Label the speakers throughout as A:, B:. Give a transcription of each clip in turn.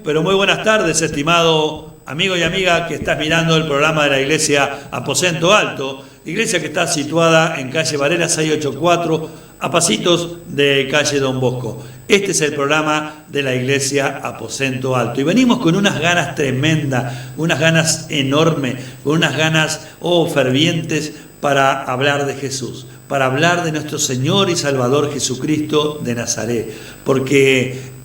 A: pero muy buenas tardes, estimado amigo y amiga que estás mirando el programa de la Iglesia Aposento Alto, iglesia que está situada en calle Varela 684, a pasitos de calle Don Bosco. Este es el programa de la Iglesia Aposento Alto y venimos con unas ganas tremendas, unas ganas enormes, con unas ganas fervientes para hablar de Jesús, para hablar de nuestro Señor y Salvador Jesucristo de Nazaret, porque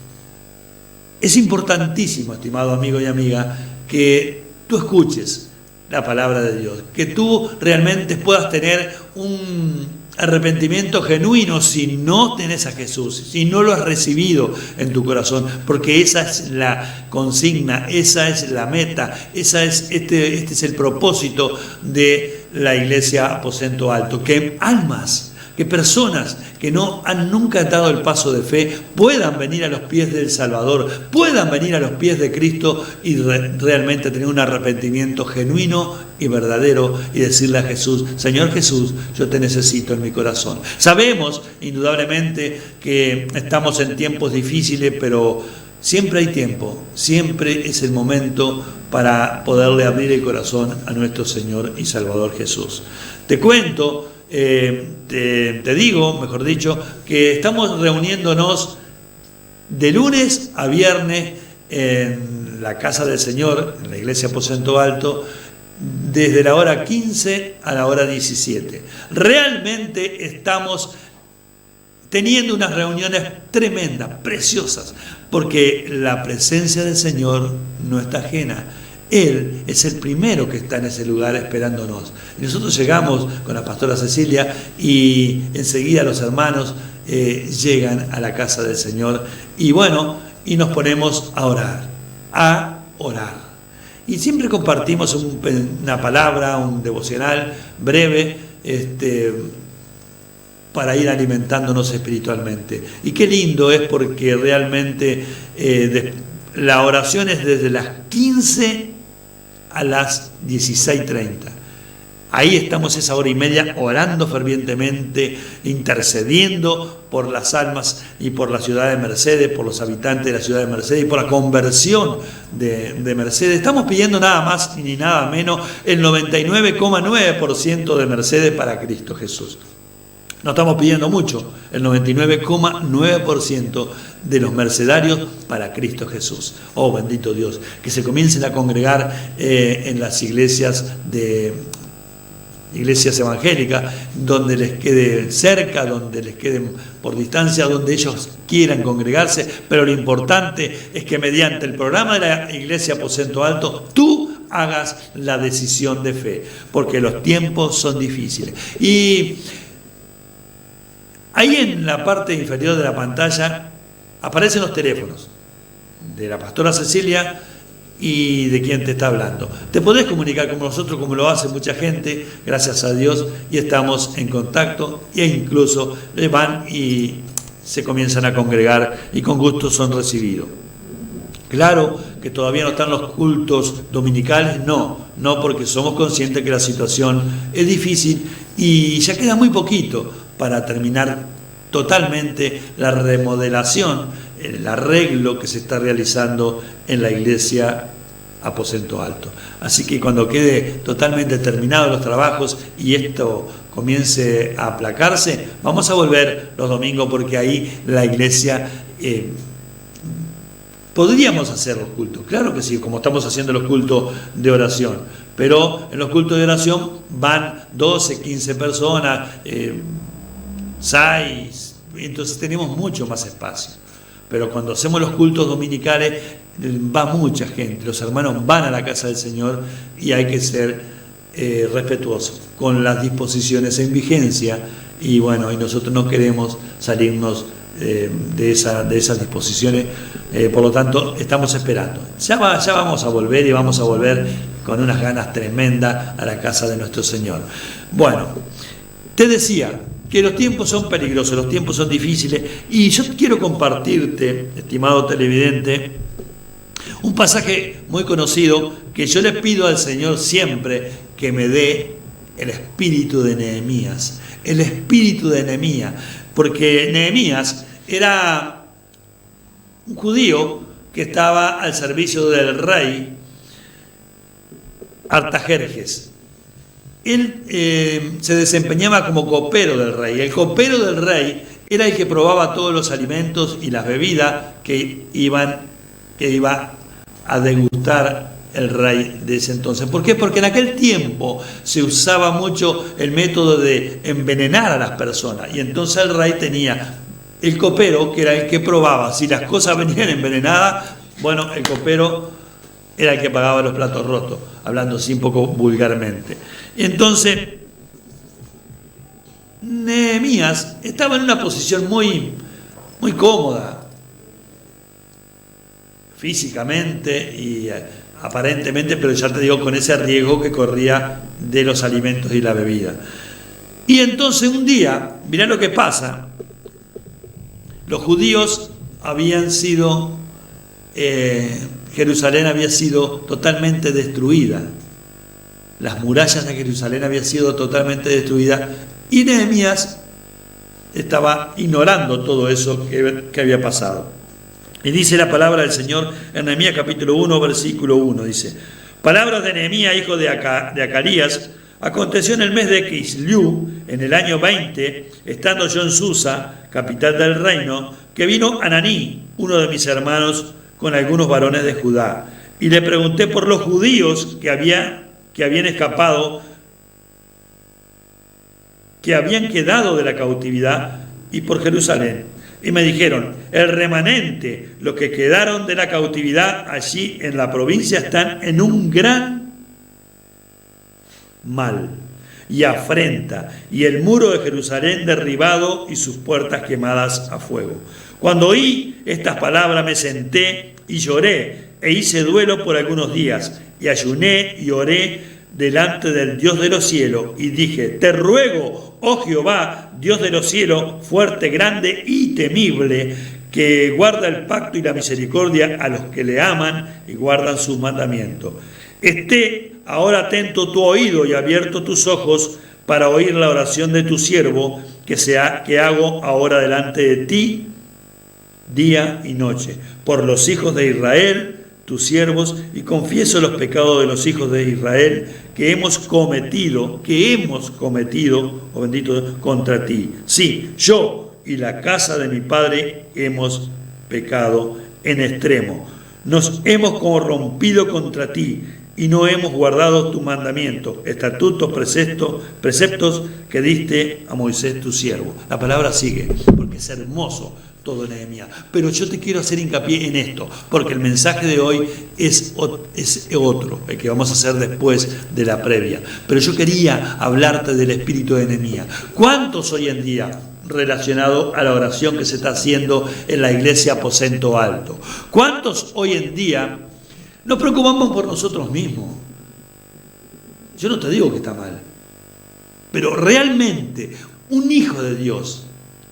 A: es importantísimo, estimado amigo y amiga, que tú escuches la palabra de Dios, que tú realmente puedas tener un arrepentimiento genuino si no tenés a Jesús, si no lo has recibido en tu corazón, porque esa es la consigna, esa es la meta, este es el propósito de la Iglesia Aposento Alto, que almas, que personas que no han nunca dado el paso de fe puedan venir a los pies del Salvador, puedan venir a los pies de Cristo y realmente tener un arrepentimiento genuino y verdadero y decirle a Jesús: Señor Jesús, yo te necesito en mi corazón. Sabemos indudablemente que estamos en tiempos difíciles, pero siempre hay tiempo, siempre es el momento para poderle abrir el corazón a nuestro Señor y Salvador Jesús. Te cuento, te digo, mejor dicho, que estamos reuniéndonos de lunes a viernes en la casa del Señor, en la Iglesia Aposento Alto, desde la hora 15 a la hora 17. Realmente estamos teniendo unas reuniones tremendas, preciosas, porque la presencia del Señor no está ajena. Él es el primero que está en ese lugar esperándonos. Y nosotros llegamos con la pastora Cecilia y enseguida los hermanos llegan a la casa del Señor y y nos ponemos a orar. Y siempre compartimos una palabra, un devocional breve, para ir alimentándonos espiritualmente. Y qué lindo es, porque realmente la oración es desde las 15 a las 16:30. Ahí estamos esa hora y media orando fervientemente, intercediendo por las almas y por la ciudad de Mercedes, por los habitantes de la ciudad de Mercedes y por la conversión de Mercedes. Estamos pidiendo nada más ni nada menos el 99,9% de Mercedes para Cristo Jesús. No estamos pidiendo mucho, el 99,9% de los mercedarios para Cristo Jesús. Oh, bendito Dios, que se comiencen a congregar en las iglesias evangélicas, donde les quede cerca, donde les quede por distancia, donde ellos quieran congregarse, pero lo importante es que mediante el programa de la Iglesia Aposento Alto, tú hagas la decisión de fe, porque los tiempos son difíciles. Y ahí en la parte inferior de la pantalla aparecen los teléfonos de la pastora Cecilia y de quien te está hablando. Te podés comunicar con nosotros como lo hace mucha gente, gracias a Dios, y estamos en contacto e incluso van y se comienzan a congregar y con gusto son recibidos. Claro que todavía no están los cultos dominicales, no porque somos conscientes que la situación es difícil y ya queda muy poquito para terminar totalmente la remodelación, el arreglo que se está realizando en la Iglesia Aposento Alto. Así que cuando quede totalmente terminados los trabajos y esto comience a aplacarse, vamos a volver los domingos, porque ahí la iglesia podríamos hacer los cultos, claro que sí, como estamos haciendo los cultos de oración, pero en los cultos de oración van 12, 15 personas, 6, entonces tenemos mucho más espacio. Pero cuando hacemos los cultos dominicales va mucha gente, los hermanos van a la casa del Señor y hay que ser respetuosos con las disposiciones en vigencia y nosotros no queremos salirnos de esas disposiciones, por lo tanto estamos esperando. Ya vamos a volver y vamos a volver con unas ganas tremendas a la casa de nuestro Señor. Bueno, te decía que los tiempos son peligrosos, los tiempos son difíciles, y yo quiero compartirte, estimado televidente, un pasaje muy conocido que yo le pido al Señor siempre que me dé el espíritu de Nehemías, porque Nehemías era un judío que estaba al servicio del rey Artajerjes. Él se desempeñaba como copero del rey. El copero del rey era el que probaba todos los alimentos y las bebidas que iba a degustar el rey de ese entonces. ¿Por qué? Porque en aquel tiempo se usaba mucho el método de envenenar a las personas, y entonces el rey tenía el copero, que era el que probaba. Si las cosas venían envenenadas, bueno, el copero era el que pagaba los platos rotos, hablando así un poco vulgarmente. Y entonces Nehemías estaba en una posición muy cómoda, físicamente y aparentemente, pero ya te digo, con ese riesgo que corría de los alimentos y la bebida. Y entonces un día, mirá lo que pasa, los judíos habían sido, Jerusalén había sido totalmente destruida, las murallas de Jerusalén habían sido totalmente destruidas, y Nehemías estaba ignorando todo eso que había pasado. Y dice la palabra del Señor en Nehemías capítulo 1, versículo 1, dice: palabras de Nehemías, hijo de Acarías. Aconteció en el mes de Kisliú, en el año 20, estando yo en Susa, capital del reino, que vino Ananí, uno de mis hermanos, con algunos varones de Judá. Y le pregunté por los judíos que habían escapado, que habían quedado de la cautividad, y por Jerusalén. Y me dijeron: el remanente, los que quedaron de la cautividad allí en la provincia, están en un gran mal y afrenta, y el muro de Jerusalén derribado y sus puertas quemadas a fuego. Cuando oí estas palabras me senté y lloré, e hice duelo por algunos días, y ayuné y oré delante del Dios de los cielos, y dije: te ruego, oh Jehová, Dios de los cielos, fuerte, grande y temible, que guarda el pacto y la misericordia a los que le aman y guardan sus mandamientos. Esté ahora atento tu oído y abierto tus ojos para oír la oración de tu siervo que hago ahora delante de ti día y noche, por los hijos de Israel, tus siervos, y confieso los pecados de los hijos de Israel que hemos cometido, oh bendito, contra ti. Sí, yo y la casa de mi padre hemos pecado en extremo. Nos hemos corrompido contra ti y no hemos guardado tu mandamiento, estatutos, preceptos que diste a Moisés tu siervo. La palabra sigue, porque es hermoso todo Nehemías. Pero yo te quiero hacer hincapié en esto, porque el mensaje de hoy es otro, el que vamos a hacer después de la previa. Pero yo quería hablarte del espíritu de Nehemías. ¿Cuántos hoy en día, relacionado a la oración que se está haciendo en la iglesia Aposento Alto, cuántos hoy en día nos preocupamos por nosotros mismos? Yo no te digo que está mal, pero realmente un hijo de Dios,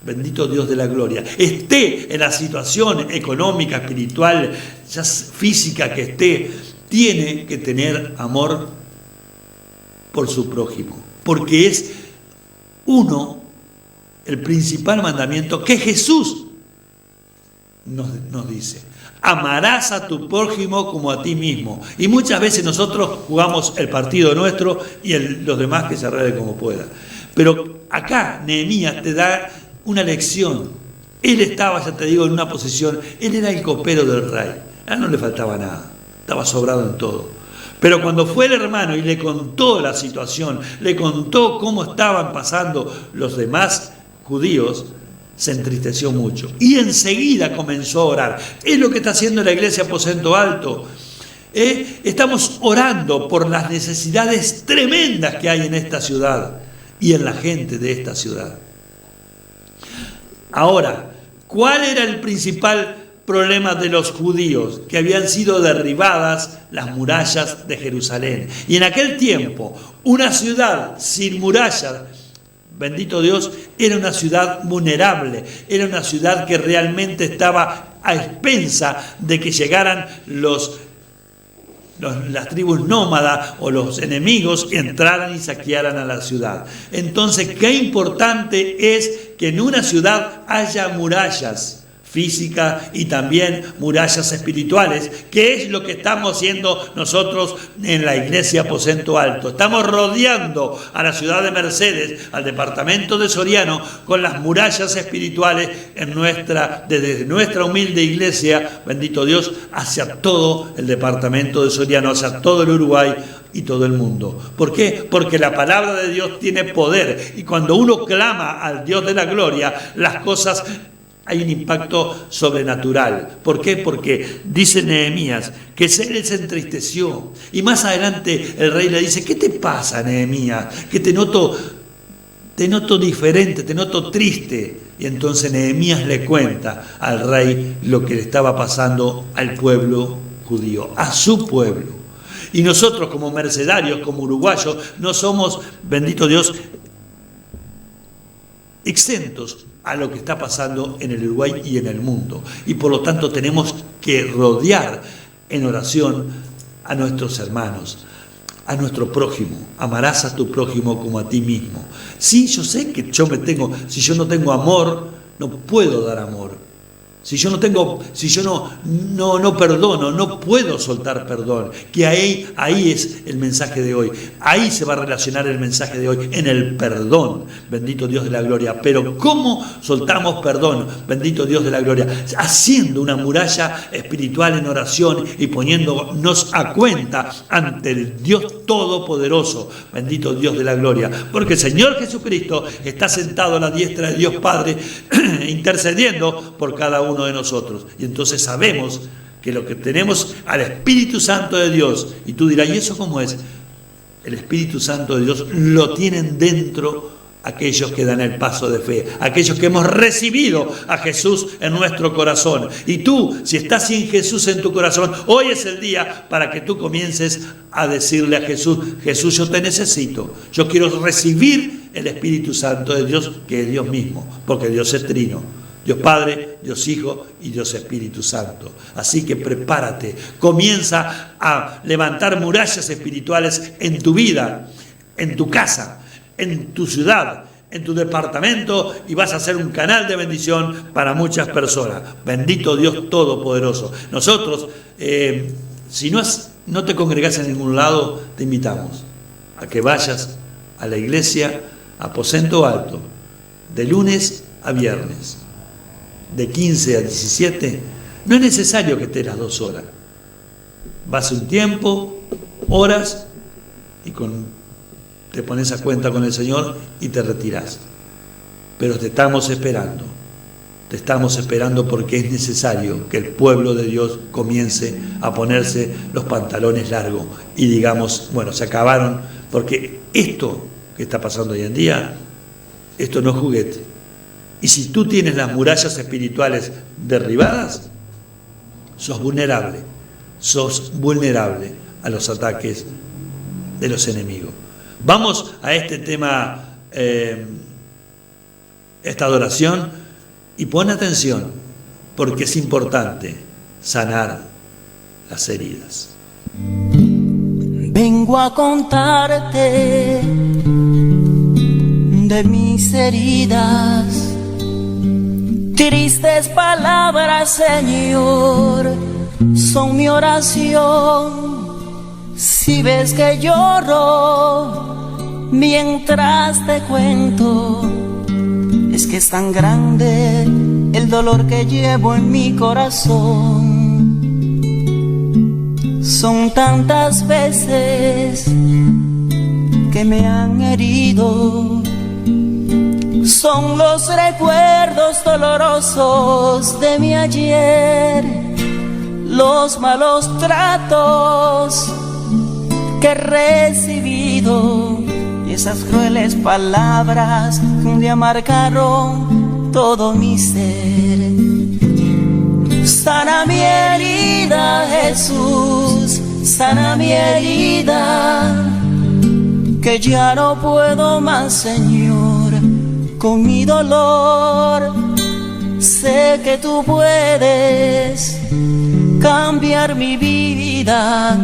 A: bendito Dios de la gloria, esté en la situación económica, espiritual, ya física que esté, tiene que tener amor por su prójimo, porque es el principal mandamiento que Jesús nos dice: amarás a tu prójimo como a ti mismo. Y muchas veces nosotros jugamos el partido nuestro y los demás que se arreglen como puedan. Pero acá Nehemías te da una lección. Él estaba, ya te digo, en una posición, él era el copero del rey. A él no le faltaba nada, estaba sobrado en todo. Pero cuando fue el hermano y le contó la situación, le contó cómo estaban pasando los demás judíos, se entristeció mucho. Y enseguida comenzó a orar. Es lo que está haciendo la iglesia Aposento Alto. Estamos orando por las necesidades tremendas que hay en esta ciudad y en la gente de esta ciudad. Ahora, ¿cuál era el principal problema de los judíos? Que habían sido derribadas las murallas de Jerusalén. Y en aquel tiempo, una ciudad sin murallas, bendito Dios, era una ciudad vulnerable, era una ciudad que realmente estaba a expensa de que llegaran las tribus nómadas o los enemigos entraran y saquearan a la ciudad. Entonces, qué importante es que en una ciudad haya murallas física y también murallas espirituales, que es lo que estamos haciendo nosotros en la iglesia Aposento Alto. Estamos rodeando a la ciudad de Mercedes, al departamento de Soriano, con las murallas espirituales desde nuestra humilde iglesia, bendito Dios, hacia todo el departamento de Soriano, hacia todo el Uruguay y todo el mundo. ¿Por qué? Porque la palabra de Dios tiene poder, y cuando uno clama al Dios de la gloria, las cosas, hay un impacto sobrenatural. ¿Por qué? Porque dice Nehemías que él se entristeció, y más adelante el rey le dice: ¿qué te pasa, Nehemías? Que te noto diferente, te noto triste. Y entonces Nehemías le cuenta al rey lo que le estaba pasando al pueblo judío, a su pueblo. Y nosotros, como mercedarios, como uruguayos, no somos, bendito Dios, exentos a lo que está pasando en el Uruguay y en el mundo. Y por lo tanto tenemos que rodear en oración a nuestros hermanos, a nuestro prójimo. Amarás a tu prójimo como a ti mismo. Sí, yo sé que si yo no tengo amor, no puedo dar amor. Si yo no perdono, no puedo soltar perdón. Que ahí es el mensaje de hoy. Ahí se va a relacionar el mensaje de hoy, en el perdón. Bendito Dios de la gloria. Pero ¿cómo soltamos perdón? Bendito Dios de la gloria. Haciendo una muralla espiritual en oración y poniéndonos a cuenta ante el Dios Todopoderoso. Bendito Dios de la gloria. Porque el Señor Jesucristo está sentado a la diestra de Dios Padre, intercediendo por cada uno de nosotros. Y entonces sabemos que lo que tenemos al Espíritu Santo de Dios, y tú dirás: ¿y eso cómo es? El Espíritu Santo de Dios lo tienen dentro aquellos que dan el paso de fe, aquellos que hemos recibido a Jesús en nuestro corazón. Y tú, si estás sin Jesús en tu corazón, hoy es el día para que tú comiences a decirle a Jesús: Jesús, yo te necesito, yo quiero recibir el Espíritu Santo de Dios, que es Dios mismo, porque Dios es trino. Dios Padre, Dios Hijo y Dios Espíritu Santo. Así que prepárate, comienza a levantar murallas espirituales en tu vida, en tu casa, en tu ciudad, en tu departamento, y vas a ser un canal de bendición para muchas personas. Bendito Dios Todopoderoso. Nosotros, si no te congregas en ningún lado, te invitamos a que vayas a la iglesia Aposento Alto de lunes a viernes, de 15 a 17, no es necesario que estés las 2 horas. Vas un tiempo, horas, y te pones a cuenta con el Señor y te retirás. Pero te estamos esperando porque es necesario que el pueblo de Dios comience a ponerse los pantalones largos y digamos: bueno, se acabaron, porque esto que está pasando hoy en día, esto no es juguete. Y si tú tienes las murallas espirituales derribadas, sos vulnerable a los ataques de los enemigos. Vamos a este tema, esta adoración, y pon atención, porque es importante sanar las heridas.
B: Vengo a contarte de mis heridas. Tristes palabras, Señor, son mi oración. Si ves que lloro mientras te cuento, es que es tan grande el dolor que llevo en mi corazón. Son tantas veces que me han herido. Son los recuerdos dolorosos de mi ayer, los malos tratos que he recibido, y esas crueles palabras que un día marcaron todo mi ser. Sana mi herida, Jesús, sana mi herida, que ya no puedo más, Señor, con mi dolor. Sé que tú puedes cambiar mi vida.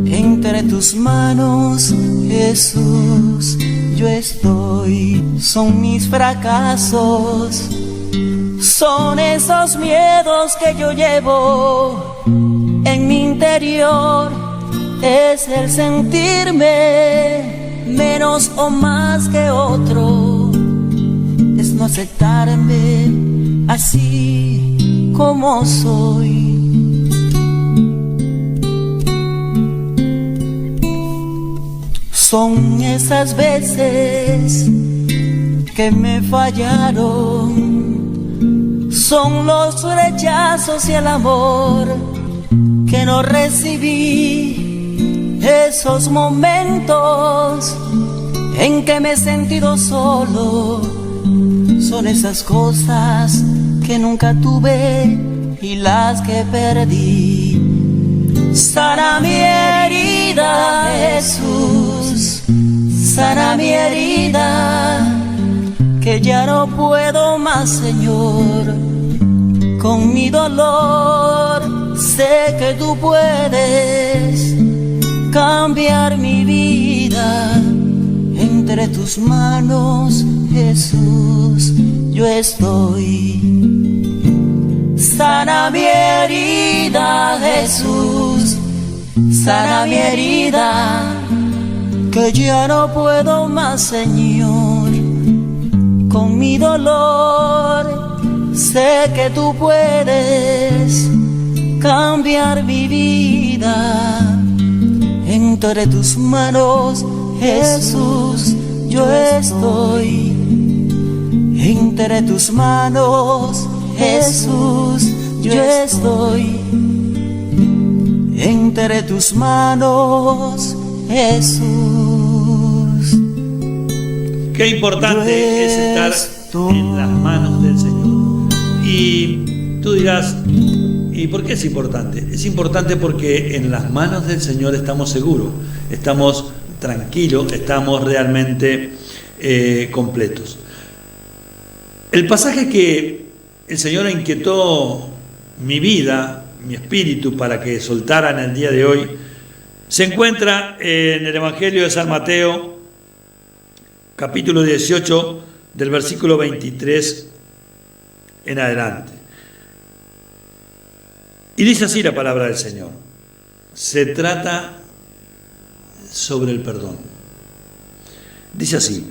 B: Entre tus manos, Jesús, yo estoy. Son mis fracasos Son esos miedos que yo llevo en mi interior. Es el sentirme menos o más que otro. Es no aceptarme así como soy. Son esas veces que me fallaron. Son los rechazos y el amor que no recibí. Esos momentos en que me he sentido solo. Son esas cosas que nunca tuve y las que perdí. Sana mi herida, Jesús, sana mi herida, que ya no puedo más, Señor, con mi dolor. Sé que tú puedes cambiar mi vida. Entre tus manos, Jesús, yo estoy. Sana mi herida, Jesús, sana mi herida, que ya no puedo más, Señor, con mi dolor. Sé que tú puedes cambiar mi vida. Entre tus manos, Jesús, yo estoy. Entre tus manos, Jesús, yo estoy. Entre tus manos, Jesús.
A: Qué importante es estar en las manos del Señor. Y tú dirás, ¿y por qué es importante? Es importante porque en las manos del Señor estamos seguros, estamos tranquilos, estamos realmente completos. El pasaje que el Señor inquietó mi vida, mi espíritu, para que soltara en el día de hoy, se encuentra en el Evangelio de San Mateo, capítulo 18, del versículo 23 en adelante. Y dice así la palabra del Señor. Se trata sobre el perdón. Dice así: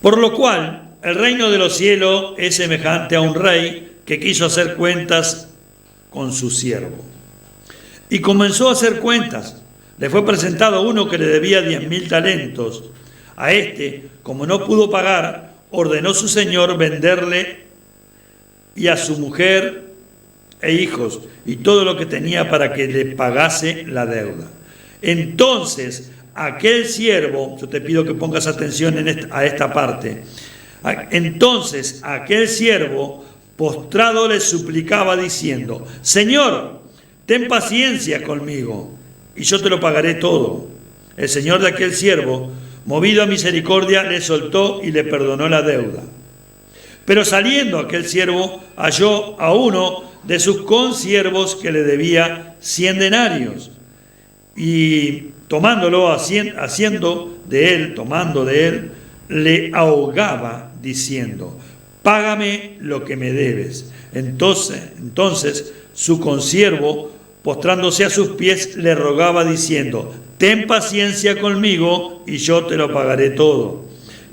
A: por lo cual el reino de los cielos es semejante a un rey que quiso hacer cuentas con su siervo. Y comenzó a hacer cuentas. Le fue presentado uno que le debía 10.000 talentos. A este, como no pudo pagar, ordenó su señor venderle y a su mujer e hijos y todo lo que tenía para que le pagase la deuda. Entonces aquel siervo, yo te pido que pongas atención a esta parte. Entonces aquel siervo postrado le suplicaba diciendo: Señor, ten paciencia conmigo y yo te lo pagaré todo. El señor de aquel siervo, movido a misericordia, le soltó y le perdonó la deuda. Pero saliendo aquel siervo halló a uno de sus consiervos que le debía 100 denarios y tomando de él, le ahogaba diciendo: págame lo que me debes. Entonces su consiervo, postrándose a sus pies, le rogaba diciendo: ten paciencia conmigo y yo te lo pagaré todo.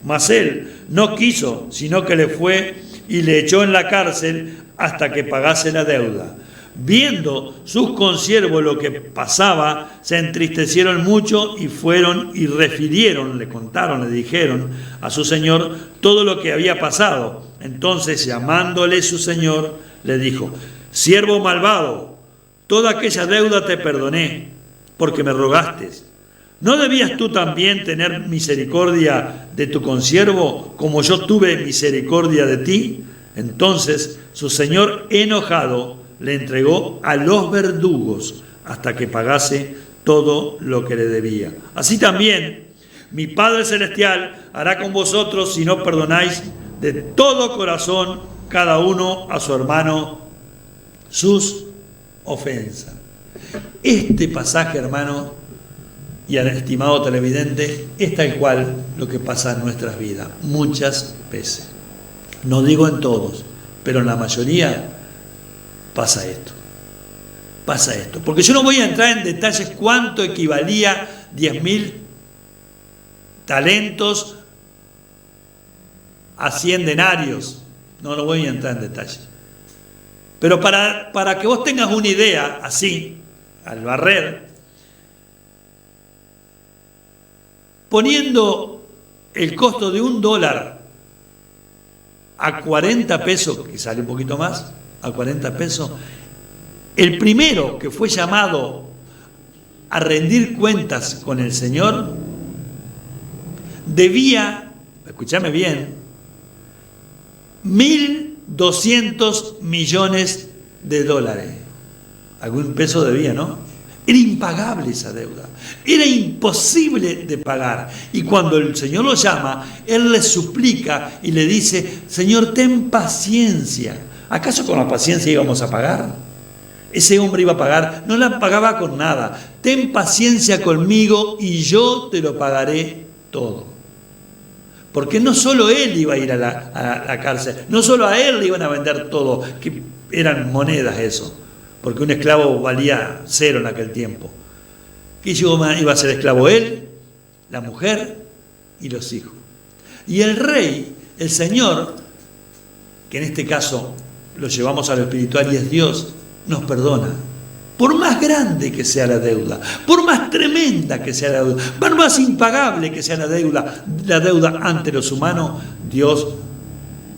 A: Mas él no quiso, sino que le fue y le echó en la cárcel hasta que pagase la deuda. Viendo sus consiervos lo que pasaba, se entristecieron mucho y fueron y refirieron, le dijeron a su señor todo lo que había pasado. Entonces, llamándole su señor, le dijo: siervo malvado, toda aquella deuda te perdoné, porque me rogaste. ¿No debías tú también tener misericordia de tu consiervo, como yo tuve misericordia de ti? Entonces su señor, enojado, le entregó a los verdugos hasta que pagase todo lo que le debía. Así también mi Padre Celestial hará con vosotros si no perdonáis de todo corazón cada uno a su hermano sus ofensas. Este pasaje, hermano y al estimado televidente, es tal cual lo que pasa en nuestras vidas muchas veces. No digo en todos, pero en la mayoría pasa esto. Pasa esto. Porque yo no voy a entrar en detalles cuánto equivalía 10.000 talentos a 100 denarios. No lo voy a entrar en detalles. Pero para que vos tengas una idea, así, al barrer, poniendo el costo de $1 a 40 pesos, que sale un poquito más, a 40 pesos, el primero que fue llamado a rendir cuentas con el Señor, debía, escúchame bien, 1.200 millones de dólares. Algún peso debía, ¿no? Era impagable esa deuda. Era imposible de pagar. Y cuando el Señor lo llama, Él le suplica y le dice, Señor, ten paciencia. ¿Acaso con la paciencia íbamos a pagar? Ese hombre iba a pagar, no la pagaba con nada. Ten paciencia conmigo y yo te lo pagaré todo. Porque no solo él iba a ir a la cárcel, no solo a él le iban a vender todo, que eran monedas eso, porque un esclavo valía 0 en aquel tiempo. ¿Qué iba a ser esclavo? Él, la mujer y los hijos. Y el rey, el Señor, que en este caso lo llevamos a lo espiritual y es Dios, nos perdona. Por más grande que sea la deuda, por más tremenda que sea la deuda, por más impagable que sea la deuda ante los humanos, Dios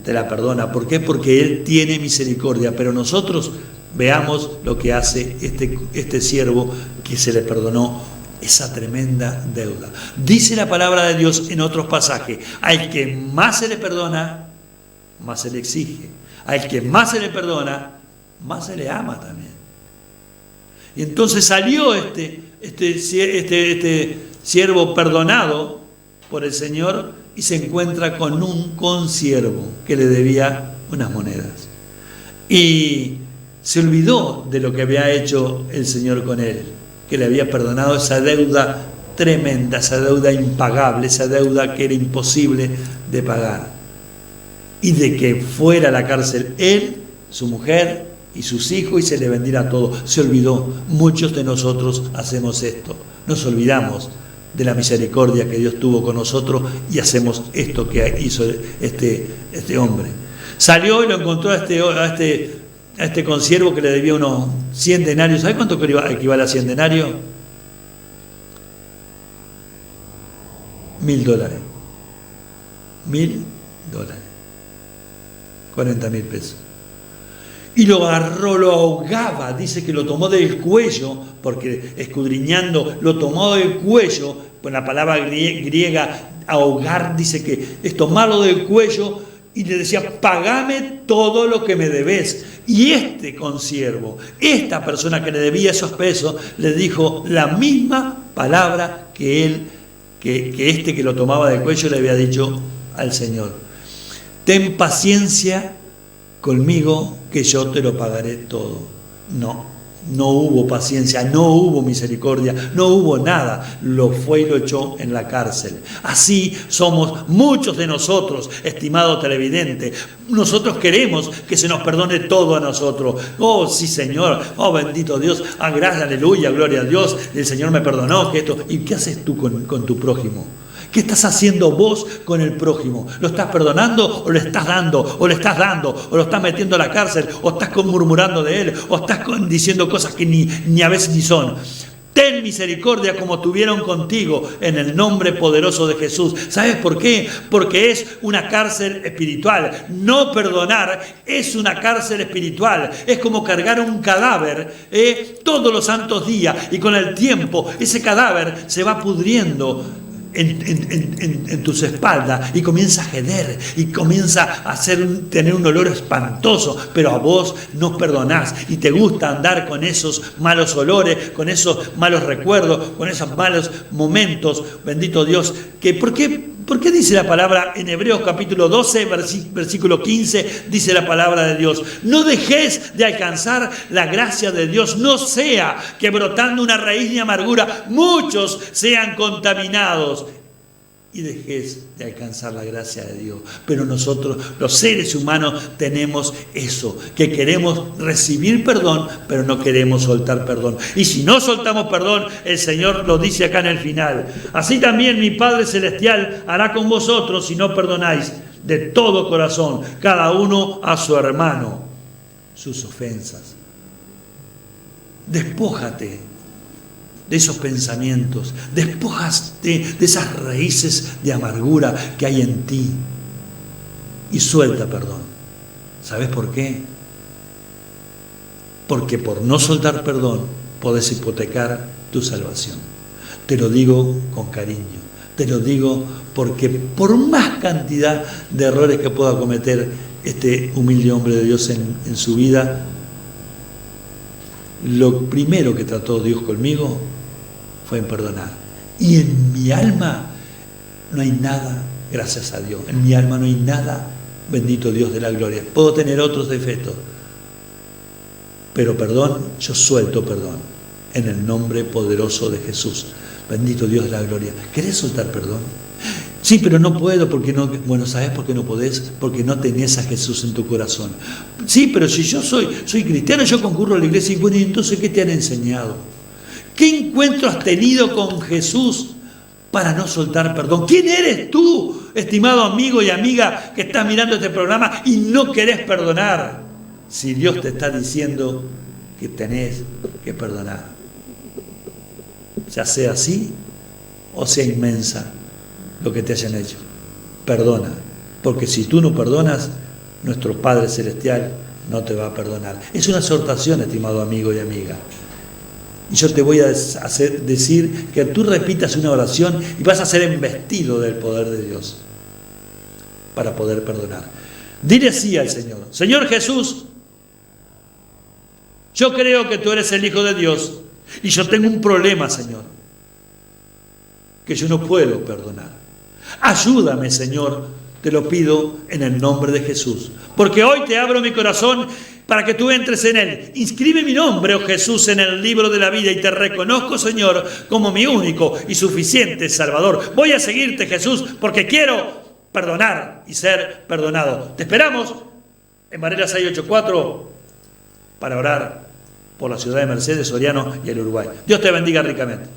A: te la perdona. ¿Por qué? Porque Él tiene misericordia. Pero nosotros veamos lo que hace este siervo que se le perdonó esa tremenda deuda. Dice la palabra de Dios en otros pasajes, al que más se le perdona, más se le exige. Al que más se le perdona, más se le ama también. Y entonces salió este siervo perdonado por el Señor y se encuentra con un consiervo que le debía unas monedas. Y se olvidó de lo que había hecho el Señor con él, que le había perdonado esa deuda tremenda, esa deuda impagable, esa deuda que era imposible de pagar. Y de que fuera a la cárcel él, su mujer y sus hijos, y se le vendiera todo. Se olvidó. Muchos de nosotros hacemos esto. Nos olvidamos de la misericordia que Dios tuvo con nosotros y hacemos esto que hizo este hombre. Salió y lo encontró a este consiervo que le debía unos 100 denarios. ¿Sabe cuánto equivale a 100 denarios? $1.000. $1.000. 40.000 pesos. Y lo agarró, lo ahogaba, dice que lo tomó del cuello, porque escudriñando, lo tomó del cuello, con la palabra griega, ahogar, dice que es tomarlo del cuello, y le decía, pagame todo lo que me debes. Y este consiervo, esta persona que le debía esos pesos, le dijo la misma palabra que que lo tomaba del cuello le había dicho al Señor. Ten paciencia conmigo que yo te lo pagaré todo. No hubo paciencia, no hubo misericordia, no hubo nada. Lo fue y lo echó en la cárcel. Así somos muchos de nosotros, estimado televidente. Nosotros queremos que se nos perdone todo a nosotros. Oh, sí, Señor. Oh, bendito Dios. Ah, gracias, aleluya, gloria a Dios. El Señor me perdonó. Que esto. ¿Y qué haces tú con tu prójimo? ¿Qué estás haciendo vos con el prójimo? ¿Lo estás perdonando o le estás dando? ¿O le estás dando? ¿O lo estás metiendo a la cárcel? ¿O estás murmurando de él? ¿O estás diciendo cosas que ni a veces ni son? Ten misericordia como tuvieron contigo en el nombre poderoso de Jesús. ¿Sabes por qué? Porque es una cárcel espiritual. No perdonar es una cárcel espiritual. Es como cargar un cadáver todos los santos días, y con el tiempo ese cadáver se va pudriendo en tus espaldas y comienza a jeder y comienza a tener un olor espantoso, pero a vos no perdonás y te gusta andar con esos malos olores, con esos malos recuerdos, con esos malos momentos. Bendito Dios. ¿Por qué dice la palabra en Hebreos capítulo 12, versículo 15? Dice la palabra de Dios: no dejéis de alcanzar la gracia de Dios, no sea que brotando una raíz de amargura muchos sean contaminados. y dejes de alcanzar la gracia de Dios. Pero nosotros, los seres humanos, tenemos eso, que queremos recibir perdón, pero no queremos soltar perdón. Y si no soltamos perdón, el Señor lo dice acá en el final: así también mi Padre Celestial hará con vosotros si no perdonáis de todo corazón, cada uno a su hermano, sus ofensas. Despójate de esos pensamientos, despójate de esas raíces de amargura que hay en ti y suelta perdón. ¿Sabes por qué? Porque por no soltar perdón podés hipotecar tu salvación. Te lo digo con cariño, te lo digo porque por más cantidad de errores que pueda cometer este humilde hombre de Dios en su vida, lo primero que trató Dios conmigo fue en perdonar. Y en mi alma no hay nada, gracias a Dios, en mi alma no hay nada, bendito Dios de la gloria. Puedo tener otros defectos, pero perdón, yo suelto perdón, en el nombre poderoso de Jesús. Bendito Dios de la gloria. ¿Querés soltar perdón? Sí, pero no puedo porque no... Bueno, ¿sabes por qué no podés? Porque no tenés a Jesús en tu corazón. Sí, pero si yo soy cristiano, yo concurro a la iglesia. Y bueno, ¿y entonces qué te han enseñado? ¿Qué encuentro has tenido con Jesús para no soltar perdón? ¿Quién eres tú, estimado amigo y amiga, que estás mirando este programa y no querés perdonar? Si Dios te está diciendo que tenés que perdonar. Ya sea así o sea inmensa lo que te hayan hecho. Perdona, porque si tú no perdonas, nuestro Padre Celestial no te va a perdonar. Es una exhortación, estimado amigo y amiga. Y yo te voy a decir que tú repitas una oración y vas a ser embestido del poder de Dios para poder perdonar. Dile así al Señor: Señor Jesús, yo creo que tú eres el Hijo de Dios y yo tengo un problema, Señor, que yo no puedo perdonar. Ayúdame, Señor, te lo pido en el nombre de Jesús, porque hoy te abro mi corazón para que tú entres en él. Inscribe mi nombre, oh Jesús, en el libro de la vida y te reconozco, Señor, como mi único y suficiente Salvador. Voy a seguirte, Jesús, porque quiero perdonar y ser perdonado. Te esperamos en Varela 684 para orar por la ciudad de Mercedes, Soriano y el Uruguay. Dios te bendiga ricamente.